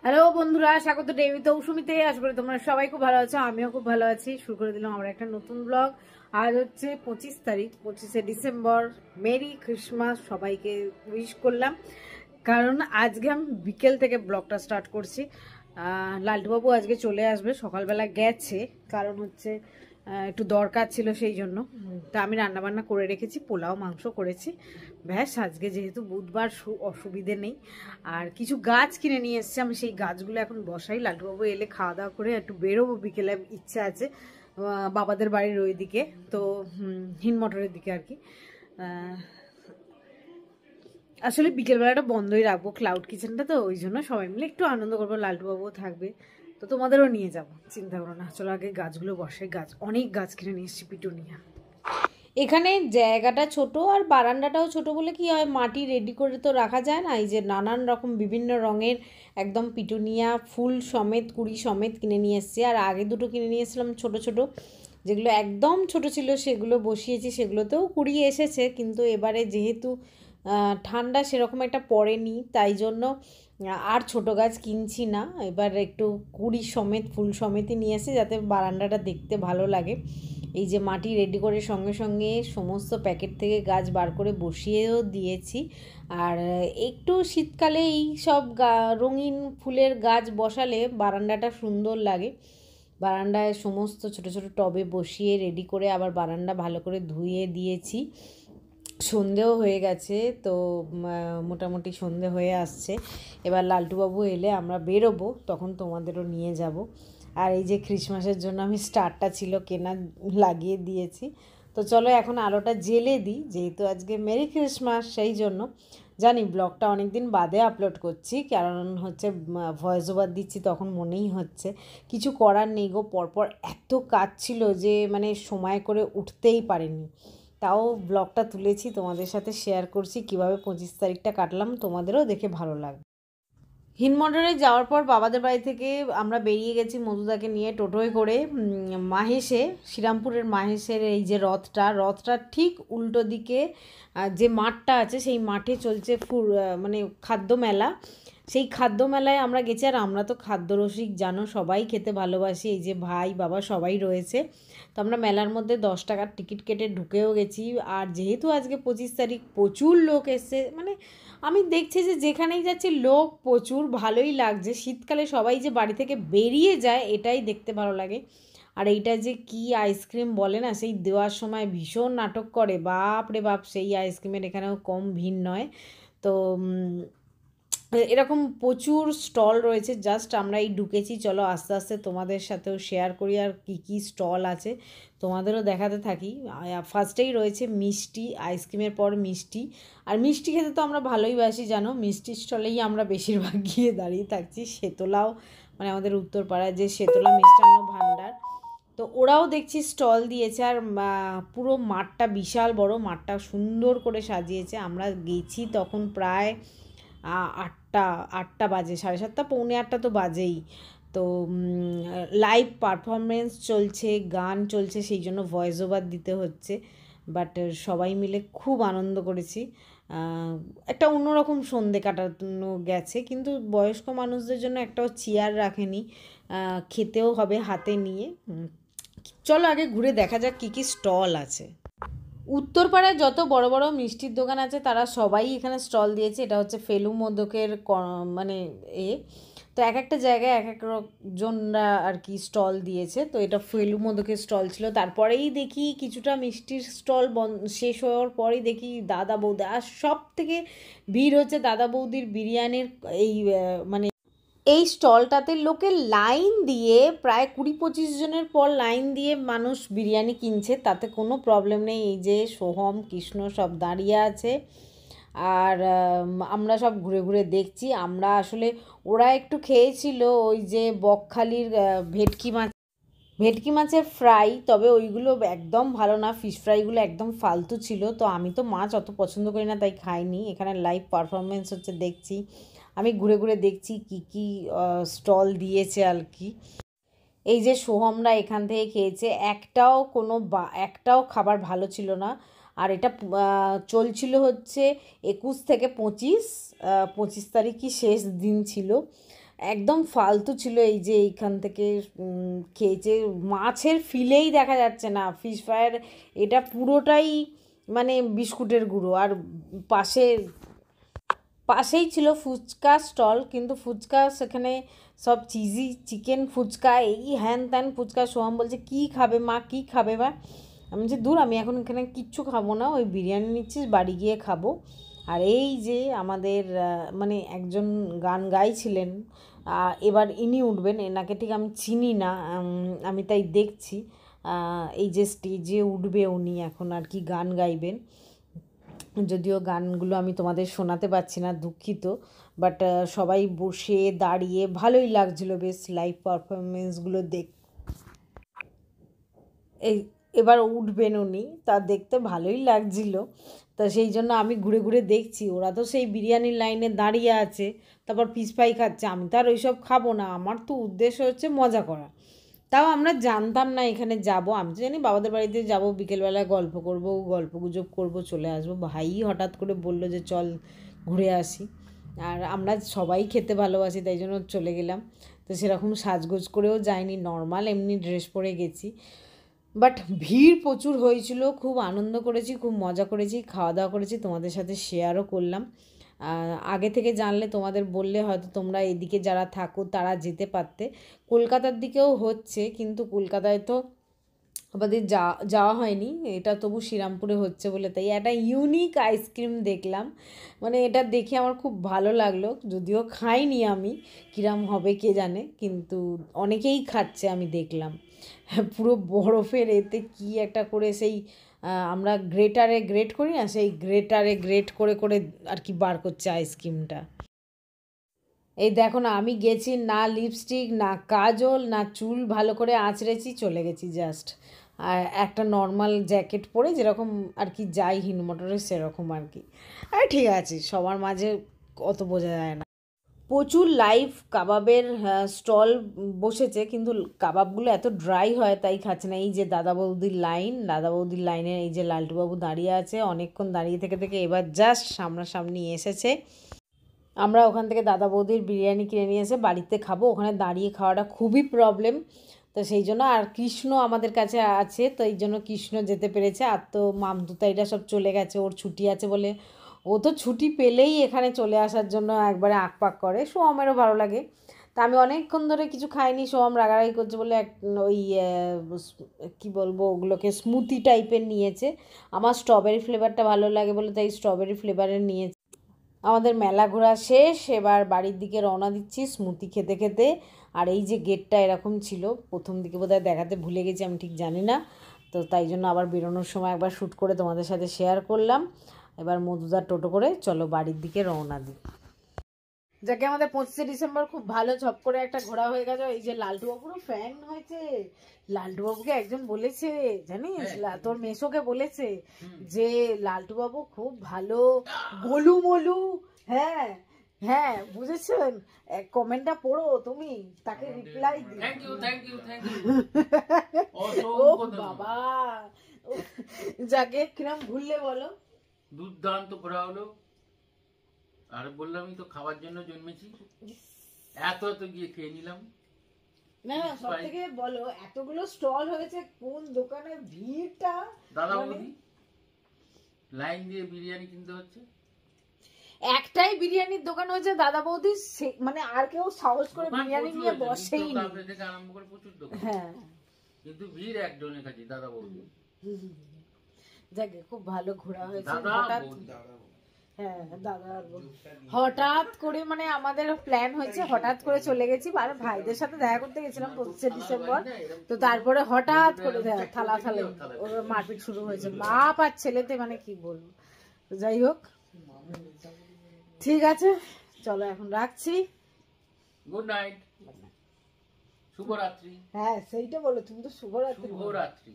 Hello বন্ধুরা, স্বাগত David তৌসুমিতে। আশা করি তোমরা সবাই খুব ভালো আছো, আমিও খুব ভালো আছি। শুরু করে দিলাম আমরা একটা নতুন ব্লগ। আজ হচ্ছে 25 তারিখ, 25শে ডিসেম্বর। মেরি ক্রিসমাস সবাইকে উইশ করলাম, কারণ আজকে আমি বিকেল থেকে ব্লগটা স্টার্ট করছি। লালটুবাবু আজকে চলে আসবে, সকালবেলা গেছে, কারণ হচ্ছে একটু দরকার ছিল, সেই জন্য। তা আমি রান্নাবান্না করে রেখেছি, পোলাও মাংস করেছি। ব্যাস, আজকে যেহেতু বুধবার অসুবিধে নেই। আর কিছু গাছ কিনে নিয়ে এসছে, আমি সেই গাছগুলো এখন বসাই। লালটুবাবু এলে খাওয়া দাওয়া করে একটু বেরোবো, বিকেলে ইচ্ছা আছে বাবাদের বাড়ির ওই দিকে, তো হিনমটরের দিকে আর কি। আসলে বিকেলবেলাটা বন্ধই রাখবো, ক্লাউড কিচেনটা, তো ওই জন্য সবাই মিলে একটু আনন্দ করবো। লালটুবাবুও থাকবে, তো তোমাদেরও নিয়ে যাবো, চিন্তা করো না। চলো আগে গাছগুলো বসে। অনেক গাছ কিনে নিয়ে এসছি, পিটুনিয়া। এখানে জায়গাটা ছোট আর বারান্দাটাও ছোট বলে কি হয়, মাটি রেডি করে তো রাখা যায় না। এই যে নানান রকম বিভিন্ন রঙের একদম পিটুনিয়া ফুল সমেত, কুড়ি সমেত কিনে নিয়ে এসেছি। আর আগে দুটো কিনে নিয়ে এসেছিলাম ছোট ছোট, যেগুলো একদম ছোট ছিল, সেগুলো বসিয়েছি, সেগুলোতেও কুড়ি এসেছে। কিন্তু এবারে যেহেতু ঠান্ডা সেরকম একটা পড়েনি, তাই জন্য আর ছোট গাছ কিনছি না। এবার একটু কুড়ি সমেত ফুল সমেতই নিয়ে এসে, যাতে বারান্দাটা দেখতে ভালো লাগে। এই যে মাটি রেডি করে সঙ্গে সঙ্গে সমস্ত প্যাকেট থেকে গাছ বার করে বসিয়েও দিয়েছি। আর একটু শীতকালে এই সব রঙিন ফুলের গাছ বসালে বারান্দাটা সুন্দর লাগে। বারান্দায় সমস্ত ছোট ছোট টবে বসিয়ে রেডি করে আবার বারান্দা ভালো করে ধুয়ে দিয়েছি। সন্ধেও হয়ে গেছে, তো মোটামুটি সন্ধে হয়ে আসছে। এবার লালটুবাবু এলে আমরা বেরোবো, তখন তোমাদেরও নিয়ে যাব। আর এই যে ক্রিসমাসের জন্য আমি স্টারটা ছিল কেনা, লাগিয়ে দিয়েছি। তো চলো এখন আলোটা জেলে দিই, যেহেতু আজকে মেরি ক্রিসমাস, সেই জন্য। জানি ব্লগটা অনেক দিন বাদে আপলোড করছি, কারণ হচ্ছে ভয়েস ওভার দিচ্ছি, তখন মনেই হচ্ছে কিছু করার নেই গো। পরপর এত কাজ ছিল যে মানে সময় করে উঠতেই পারিনি। তাও ব্লগটা তুলেছি, তোমাদের সাথে শেয়ার করছি কিভাবে 25 তারিখটা কাটলাম, তোমাদেরও দেখে ভালো লাগবে। হিনমন্ডরে যাওয়ার পর বাবাদের বাড়ি থেকে আমরা বেরিয়ে গেছি মধুদাকে নিয়ে টোটোয় করে মাহেশে, শ্রীরামপুরের মাহেশের এই যে রথটা ঠিক উল্টো দিকে যে মাঠটা আছে, সেই মাঠে চলছে মানে খাদ্য মেলা। সেই খাদ্য মেলায় আমরা গেছি। আর আমরা তো খাদ্যরসিক, জানো, সবাই খেতে ভালোবাসি। এই যে ভাই বাবা সবাই রয়েছে, তো আমরা মেলার মধ্যে 10 টাকার টিকিট কেটে ঢুকেও গেছি। আর যেহেতু আজকে 25 তারিখ, প্রচুর লোক এসছে, মানে আমি দেখছি যে যেখানেই যাচ্ছি লোক প্রচুর, ভালোই লাগছে। শীতকালে সবাই যে বাড়ি থেকে বেরিয়ে যায়, এটাই দেখতে ভালো লাগে। আর এইটা যে কি আইসক্রিম বলে না, সেই দেওয়ার সময় ভীষণ নাটক করে, বাপ রে বাপ, সেই আইসক্রিমের এখানেও কম ভিড় নয়। তো এরকম প্রচুর স্টল রয়েছে। জাস্ট আমরা এই ঢুকেছি, চলো আস্তে আস্তে তোমাদের সাথেও শেয়ার করি আর কি কি স্টল আছে, তোমাদেরও দেখাতে থাকি। ফার্স্টেই রয়েছে মিষ্টি, আইসক্রিমের পর মিষ্টি। আর মিষ্টি খেতে তো আমরা ভালোই বাসি, জানো, মিষ্টির স্টলেই আমরা বেশিরভাগ গিয়ে দাঁড়িয়ে থাকছি। শেতলাও, মানে আমাদের উত্তরপাড়ায় যে শেতলা মিষ্টান্ন ভাণ্ডার, তো ওরাও দেখছি স্টল দিয়েছে। আর পুরো মাঠটা বিশাল বড়, মাঠটা সুন্দর করে সাজিয়েছে। আমরা গেছি তখন প্রায় 8টা 8টা বাজে, 7:30 পৌনে 8টা তো বাজেই। তো লাইভ পারফরমেন্স চলছে, গান চলছে, সেই জন্য ভয়েস ওভার দিতে হচ্ছে। বাট সবাই মিলে খুব আনন্দ করেছি। একটা অন্যরকম সন্ধে কাটানো গেছে। কিন্তু বয়স্ক মানুষদের জন্য একটাও চেয়ার রাখেনি, খেতেও হবে হাতে নিয়ে। চলো আগে ঘুরে দেখা যাক কী কী স্টল আছে। উত্তরপাড়ায় যত বড় বড় মিষ্টির দোকান আছে, তারা সবাই এখানে স্টল দিয়েছে। এটা হচ্ছে ফেলু মোদকের মানে তো এক একটা জায়গায় এক এক জনরা আর কি স্টল দিয়েছে। তো এটা ফেলু মোদকের স্টল ছিল। তারপরেই দেখি কিছুটা মিষ্টির স্টল শেষ হওয়ার পরেই দেখি দাদা বৌদি। আর সব থেকে ভিড় হচ্ছে দাদা বৌদির বিরিয়ানির এই মানে এই স্টলটাতে লোকের লাইন দিয়ে, প্রায় 20-25 জনের পর লাইন দিয়ে মানুষ বিরিয়ানি কিনছে, তাতে কোনো প্রবলেম নেই। এই যে সোহম, কৃষ্ণ সব দাঁড়িয়ে আছে। আর আমরা সব ঘুরে ঘুরে দেখছি। আমরা আসলে, ওরা একটু খেয়েছিল ওই যে বকখালির ভেটকি মাছের ফ্রাই, তবে ওইগুলো একদম ভালো না, ফিশ ফ্রাইগুলো একদম ফালতু ছিল। তো আমি তো মাছ অত পছন্দ করি না, তাই খাইনি। এখানে লাইভ পারফরমেন্স হচ্ছে, দেখছি। আমি ঘুরে ঘুরে দেখছি কি কি স্টল দিয়েছে আর কি। এই যে সোহমরা এখান থেকে খেয়েছে, একটাও খাবার ভালো ছিল না। আর এটা চলছিল হচ্ছে 21 থেকে 25, 25 তারিখই শেষ দিন ছিল। একদম ফালতু ছিল। এই যে এইখান থেকে খেয়েছে, মাছের ফিলেই দেখা যাচ্ছে না। ফিশ ফ্রাইয়ের এটা পুরোটাই মানে বিস্কুটের গুঁড়ো। আর পাশে পাশেই ছিল ফুচকা স্টল, কিন্তু ফুচকা সেখানে সব চিজি চিকেন ফুচকা, এই হ্যান ত্যান ফুচকা। সোহাম বলছে কী খাবে মা, কী খাবে মা? আমি যে দূর, আমি এখন এখানে কিচ্ছু খাবো না, ওই বিরিয়ানি নিচ্ছিস বাড়ি গিয়ে খাবো। আর এই যে আমাদের মানে একজন গান গাইছিলেন, এবার ইনি উঠবেন, এনাকে ঠিক আমি চিনি না, আমি তাই দেখছি। এই যে স্টেজে উঠবে উনি এখন আর কি গান গাইবেন, যদিও গানগুলো আমি তোমাদের শোনাতে পারছি না, দুঃখিত। বাট সবাই বসে দাঁড়িয়ে ভালোই লাগছিলো বেশ লাইভ পারফরমেন্সগুলো এই এবার উঠবেন উনি, তা দেখতে ভালোই লাগছিল। তা সেই জন্য আমি ঘুরে ঘুরে দেখছি, ওরা তো সেই বিরিয়ানির লাইনে দাঁড়িয়ে আছে, তারপর ফিশ ফ্রাই খাচ্ছে। আমি তো আর ওইসব খাবো না, আমার তো উদ্দেশ্য হচ্ছে মজা করা। তাও আমরা জানতাম না এখানে যাব, আমি তো জানি বাবাদের বাড়িতে যাব, বিকেলবেলায় গল্প করব, গল্প গুজব করবো, চলে আসবো। ভাই হঠাৎ করে বললো যে চল ঘুরে আসি, আর আমরা সবাই খেতে ভালোবাসি তাই জন্য চলে গেলাম। তো সেরকম সাজগোজ করেও যাইনি, নর্মাল এমনি ড্রেস পরে গেছি। বাট ভিড় প্রচুর হয়েছিল, খুব আনন্দ করেছি, খুব মজা করেছি, খাওয়া দাওয়া করেছি, তোমাদের সাথে শেয়ারও করলাম। আগে থেকে জানলে তোমাদের বললে হয়তো তোমরা এদিকে যারা থাকো তারা যেতে পারতে। কলকাতার দিকেও হচ্ছে, কিন্তু কলকাতায় তো আমাদের যাওয়া হয়নি, এটা তবু শ্রীরামপুরে হচ্ছে বলে তাই একটা ইউনিক আইসক্রিম দেখলাম। মানে এটা দেখে আমার খুব ভালো লাগলো, যদিও খাইনি আমি, কিরাম হবে কে জানে, কিন্তু অনেকেই খাচ্ছে আমি দেখলাম। পুরো বরফের এতে কি একটা করে সেই আমরা গ্রেটারে গ্রেট করি না, সেই গ্রেটারে গ্রেট করে করে আর কি বার করছে আইসক্রিমটা। এই দেখো না, আমি গেছি না লিপস্টিক না কাজল না চুল ভালো করে আঁচড়েছি, চলে গেছি জাস্ট আর একটা নর্মাল জ্যাকেট পরে, যেরকম আর কি যাই হিন্দমোটরে সেরকম আর কি। আর ঠিক আছে, সবার মাঝে অত বোঝা যায় না। প্রচুর লাইভ কাবাবের স্টল বসেছে, কিন্তু কাবাবগুলো এত ড্রাই হয় তাই খাচ্ছে না। এই যে দাদা বৌদির লাইন, দাদা বৌদির লাইনে এই যে লালটুবাবু দাঁড়িয়ে আছে, অনেকক্ষণ দাঁড়িয়ে থেকে থেকে এবার জাস্ট সামনাসামনি এসেছে। আমরা ওখান থেকে দাদা বৌদির বিরিয়ানি কিনে নিয়ে এসে বাড়িতে খাবো, ওখানে দাঁড়িয়ে খাওয়াটা খুবই প্রবলেম। তো সেই জন্য, আর কৃষ্ণ আমাদের কাছে আছে তো এই জন্য কৃষ্ণ যেতে পেরেছে, আর তো মামদুতাইরা সব চলে গেছে, ওর ছুটি আছে বলে ও তো ছুটি পেলেই এখানে চলে আসার জন্য একবারে আঁকপাক করে। সোহমেরও ভালো লাগে। তা আমি অনেকক্ষণ ধরে কিছু খাইনি, সোহম রাগারাগি করছে বলে ওই কী বলবো ওগুলোকে স্মুদি টাইপের নিয়েছে। আমার স্ট্রবেরি ফ্লেভারটা ভালো লাগে বলে তাই স্ট্রবেরি ফ্লেভারের নিয়েছে। আমাদের মেলা ঘোরা শেষ, এবার বাড়ির দিকে রওনা দিচ্ছি স্মুদি খেতে খেতে। আর এই যে গেটটা এরকম ছিল, প্রথম দিকে বোধহয় দেখাতে ভুলে গেছি, আমি ঠিক জানি না, তো তাই জন্য আবার বেরোনোর সময় একবার শ্যুট করে তোমাদের সাথে শেয়ার করলাম। এবার মধুদার টোটো করে চলো বাড়ির দিকে রওনা দিই। যাকে আমাদের 25শে ডিসেম্বর খুব ভালো ঝপ করে একটা ঘোরা হয়ে গেছে। এই যে লালটুবাবুরও ফ্যান হয়েছে, লালটুবাবুকে একজন বলেছে জানিস, তোর মেসোকে বলেছে যে লালটুবাবু খুব ভালো গোলু মোলু। হ্যাঁ হ্যাঁ, বুঝেছেন? কমেন্টটা পড়ো তুমি, তাকে রিপ্লাই দিও। Thank you thank you thank you. ও বাবা, যাকে কিরম ভুললে বলো। দুর্দান্ত ঘোরা হলো, আর বললামই তো খাওয়ার জন্য জন্মেছি, এত এত গিয়ে খেয়ে নিলাম। না না, সব থেকে বলো এতগুলো স্টল হয়েছে, কোন দোকানে ভিড়টা। দাদা বৌদি লাইন দিয়ে বিরিয়ানি কিনতে হচ্ছে। একটাই বিরিয়ানির দোকান হয়েছে দাদা বৌদি, মানে আর কেউ সাহস করে বিরিয়ানি নিয়ে বসেই নি। থেকে আরম্ভ করে প্রচুর দোকান, হ্যাঁ, কিন্তু ভিড় একজনের কাছে দাদা বৌদি। যাকে খুব ভালো ঘোরা হয়েছে। হ্যাঁ দাদা, হঠাৎ করে মানে আমাদের প্ল্যান হয়েছে, হঠাৎ করে চলে গেছি। আর ভাইদের সাথে দেখা করতে গেছিলাম 25শে ডিসেম্বর, তো তারপরে হঠাৎ করে থালা থালে মারপিট শুরু হয়েছে, বাপ আর ছেলেতে, মানে কি বলবো। যাই হোক, ঠিক আছে, চলো এখন রাখছি। গুড নাইট, শুভরাত্রি। হ্যাঁ সেইটা বলো, তুমি তো শুভরাত্রি। শুভরাত্রি।